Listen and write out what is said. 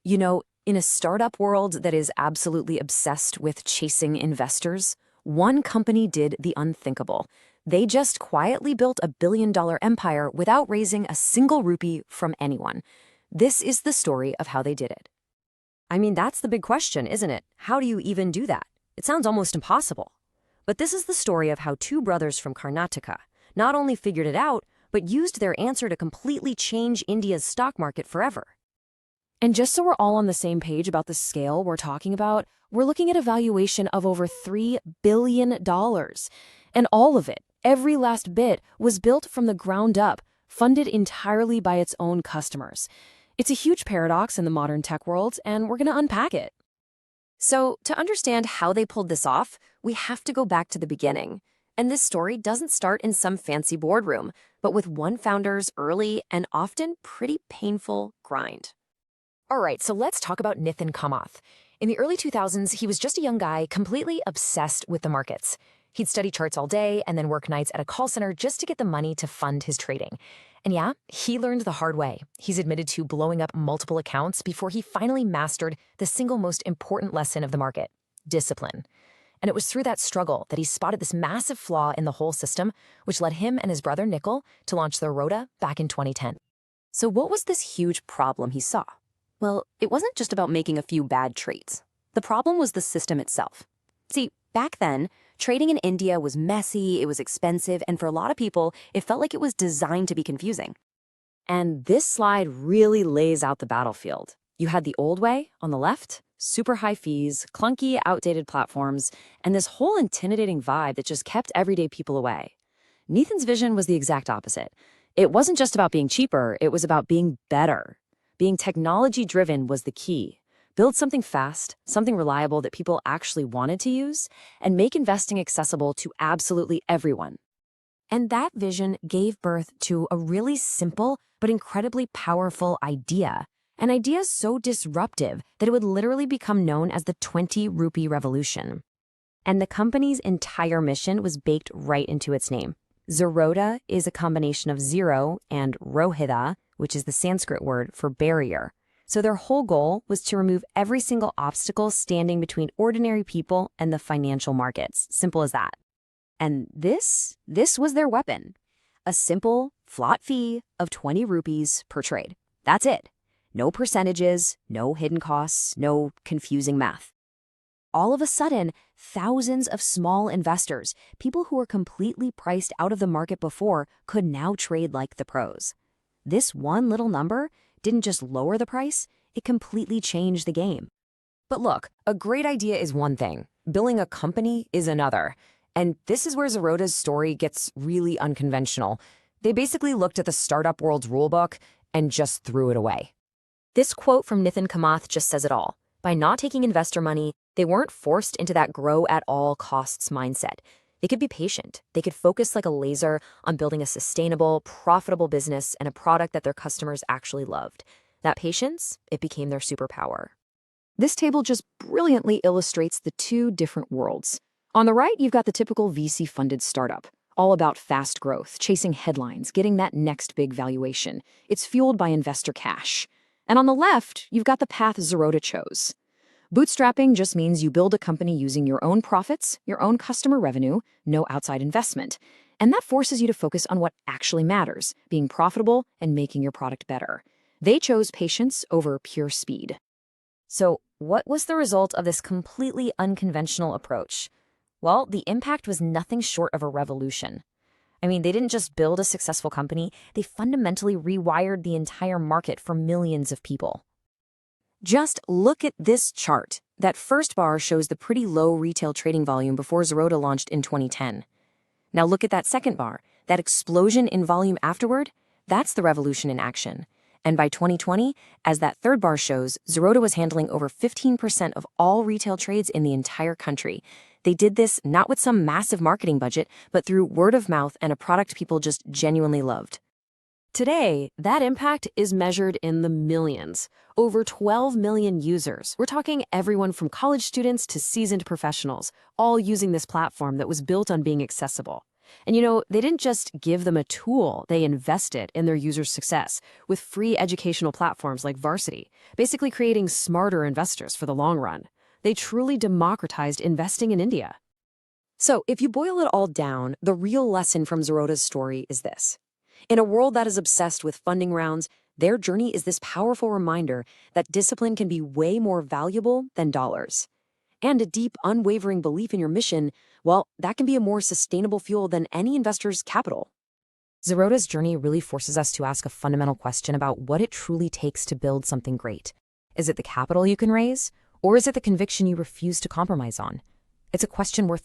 In a startup world that is absolutely obsessed with chasing investors, one company did the unthinkable. They just quietly built a billion-dollar empire without raising a single rupee from anyone. This is the story of how they did it. I mean, that's the big question, isn't it? How do you even do that? It sounds almost impossible. But this is the story of how two brothers from Karnataka not only figured it out, but used their answer to completely change India's stock market forever. And just so we're all on the same page about the scale we're talking about, we're looking at a valuation of over $3 billion. And all of it, every last bit, was built from the ground up, funded entirely by its own customers. It's a huge paradox in the modern tech world, and we're going to unpack it. So, to understand how they pulled this off, we have to go back to the beginning. And this story doesn't start in some fancy boardroom, but with one founder's early and often pretty painful grind. All right, so let's talk about Nithin Kamath. In the early 2000s, he was just a young guy completely obsessed with the markets. He'd study charts all day and then work nights at a call center just to get the money to fund his trading. And yeah, he learned the hard way. He's admitted to blowing up multiple accounts before he finally mastered the single most important lesson of the market: discipline. And it was through that struggle that he spotted this massive flaw in the whole system, which led him and his brother Nickel to launch Zerodha back in 2010. So what was this huge problem he saw? Well, it wasn't just about making a few bad trades. The problem was the system itself. See, back then, trading in India was messy, it was expensive, and for a lot of people, it felt like it was designed to be confusing. And this slide really lays out the battlefield. You had the old way on the left, super high fees, clunky, outdated platforms, and this whole intimidating vibe that just kept everyday people away. Nithin's vision was the exact opposite. It wasn't just about being cheaper, it was about being better. Being technology-driven was the key. Build something fast, something reliable that people actually wanted to use, and make investing accessible to absolutely everyone. And that vision gave birth to a really simple but incredibly powerful idea. An idea so disruptive that it would literally become known as the 20 rupee revolution. And the company's entire mission was baked right into its name. Zerodha is a combination of zero and rohida, which is the Sanskrit word for barrier. So their whole goal was to remove every single obstacle standing between ordinary people and the financial markets. Simple as that. And this was their weapon. A simple, flat fee of 20 rupees per trade. That's it. No percentages, no hidden costs, no confusing math. All of a sudden, thousands of small investors, people who were completely priced out of the market before, could now trade like the pros. This one little number didn't just lower the price, it completely changed the game. But look, a great idea is one thing, building a company is another. And this is where Zerodha's story gets really unconventional. They basically looked at the startup world's rulebook and just threw it away. This quote from Nithin Kamath just says it all. By not taking investor money, they weren't forced into that grow at all costs mindset. They could be patient. They could focus like a laser on building a sustainable, profitable business and a product that their customers actually loved. That patience, it became their superpower. This table just brilliantly illustrates the two different worlds. On the right, you've got the typical VC-funded startup, all about fast growth, chasing headlines, getting that next big valuation. It's fueled by investor cash. And on the left, you've got the path Zerodha chose. Bootstrapping just means you build a company using your own profits, your own customer revenue, no outside investment. And that forces you to focus on what actually matters, being profitable and making your product better. They chose patience over pure speed. So what was the result of this completely unconventional approach? Well, the impact was nothing short of a revolution. I mean, they didn't just build a successful company, they fundamentally rewired the entire market for millions of people. Just look at this chart. That first bar shows the pretty low retail trading volume before Zerodha launched in 2010. Now look at that second bar. That explosion in volume afterward, that's the revolution in action. And by 2020, as that third bar shows, Zerodha was handling over 15% of all retail trades in the entire country. They did this not with some massive marketing budget, but through word of mouth and a product people just genuinely loved. Today, that impact is measured in the millions. Over 12 million users. We're talking everyone from college students to seasoned professionals, all using this platform that was built on being accessible. And they didn't just give them a tool, they invested in their users' success with free educational platforms like Varsity, basically creating smarter investors for the long run. They truly democratized investing in India. So, if you boil it all down, the real lesson from Zerodha's story is this. In a world that is obsessed with funding rounds, their journey is this powerful reminder that discipline can be way more valuable than dollars. And a deep, unwavering belief in your mission, well, that can be a more sustainable fuel than any investor's capital. Zerodha's journey really forces us to ask a fundamental question about what it truly takes to build something great. Is it the capital you can raise, or is it the conviction you refuse to compromise on? It's a question worth